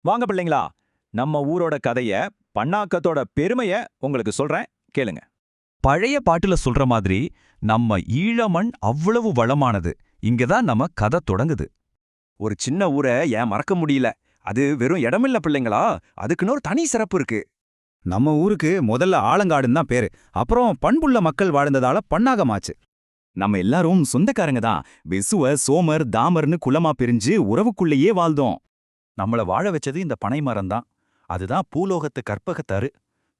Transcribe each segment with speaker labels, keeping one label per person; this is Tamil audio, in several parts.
Speaker 1: வாங்க பிள்ளைங்களா, நம்ம ஊரோட கதைய, பண்ணாக்கத்தோட பெருமைய உங்களுக்கு சொல்றேன், கேளுங்க.
Speaker 2: பழைய பாட்டுல சொல்ற மாதிரி நம்ம ஈழமண் அவ்வளவு வளமானது. இங்கதான் நம்ம கதை தொடங்குது.
Speaker 3: ஒரு சின்ன ஊரை ஏன் மறக்க முடியல? அது வெறும் இடமில்ல பிள்ளைங்களா, அதுக்குன்னு ஒரு தனி சிறப்பு இருக்கு.
Speaker 4: நம்ம ஊருக்கு முதல்ல ஆலங்காடுன்னு தான் பேரு. அப்புறம் பண்புள்ள மக்கள் வாழ்ந்ததால பன்னாகமாச்சு.
Speaker 3: நம்ம எல்லாரும் சொந்தக்காரங்க தான். விசுவ, சோமர், தாமர்னு குலமா பிரிஞ்சு உறவுக்குள்ளேயே வாழ்ந்தோம்.
Speaker 4: நம்மள வாழ வச்சது இந்த பனை மரம் தான். அதுதான் பூலோகத்து கற்பகத்தாரு.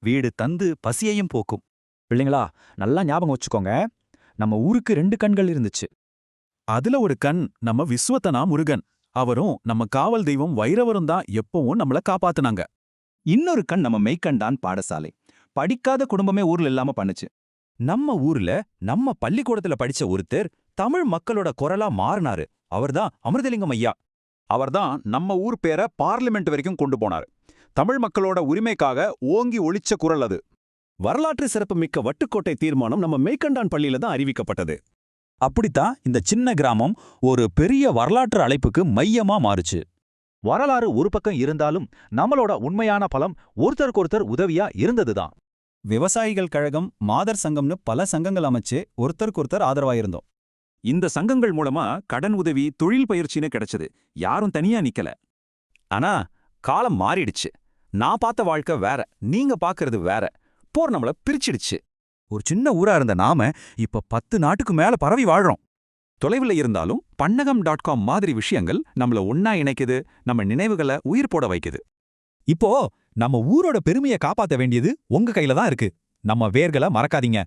Speaker 4: வீடு தந்து பசியையும் போக்கும்.
Speaker 1: பிள்ளைங்களா, நல்லா ஞாபகம் வச்சுக்கோங்க. நம்ம ஊருக்கு 2 கண்கள் இருந்துச்சு.
Speaker 5: அதுல ஒரு கண் நம்ம விஸ்வத்தனா முருகன். அவரும் நம்ம காவல் தெய்வம் வைரவரும் தான் எப்பவும் நம்மள காப்பாத்துனாங்க.
Speaker 3: இன்னொரு கண் நம்ம மெய்க்கண்டான் பாடசாலை. படிக்காத குடும்பமே ஊர்ல இல்லாம பண்ணுச்சு. நம்ம ஊர்ல நம்ம பள்ளிக்கூடத்துல படிச்ச ஒருத்தர் தமிழ் மக்களோட குரலா மாறினாரு. அவர்தான் அமிர்தலிங்கம் ஐயா.
Speaker 6: அவர்தான் நம்ம ஊர் பேரை பார்லிமெண்ட் வரைக்கும் கொண்டு போனார். தமிழ் மக்களோட உரிமைக்காக ஓங்கி ஒலிச்ச குரல் அது.
Speaker 7: வரலாற்று சிறப்புமிக்க வட்டுக்கோட்டை தீர்மானம் நம்ம மெய்கண்டான் பள்ளியில தான் அறிவிக்கப்பட்டது.
Speaker 8: அப்படித்தான் இந்த சின்ன கிராமம் ஒரு பெரிய வரலாற்று அழைப்புக்கு மையமா மாறுச்சு. வரலாறு ஒரு பக்கம் இருந்தாலும் நம்மளோட உண்மையான பலம் ஒருத்தருக்கொருத்தர் உதவியா இருந்ததுதான்.
Speaker 4: விவசாயிகள் கழகம், மாதர் சங்கம்னு பல சங்கங்கள் அமைச்சு ஒருத்தருக்கொருத்தர் ஆதரவாயிருந்தோம்.
Speaker 6: இந்த சங்கங்கள் மூலமா கடன் உதவி, தொழில் பயிற்சின்னு கிடைச்சது. யாரும் தனியா நிக்கல.
Speaker 3: ஆனா காலம் மாறிடுச்சு. நான் பார்த்த வாழ்க்கை வேற, நீங்க பார்க்கறது வேற. போர் நம்மள பிரிச்சிடுச்சு. ஒரு சின்ன ஊரா இருந்த நாம இப்ப 10 நாட்டுக்கு மேல பரவி வாழ்றோம். தொலைவில் இருந்தாலும் பன்னகம்.com மாதிரி விஷயங்கள் நம்மள ஒன்னா இணைக்குது, நம்ம நினைவுகளை உயிர் போட வைக்குது.
Speaker 2: இப்போ நம்ம ஊரோட பெருமையை காப்பாத்த வேண்டியது உங்க கையில தான் இருக்கு. நம்ம வேர்களை மறக்காதீங்க.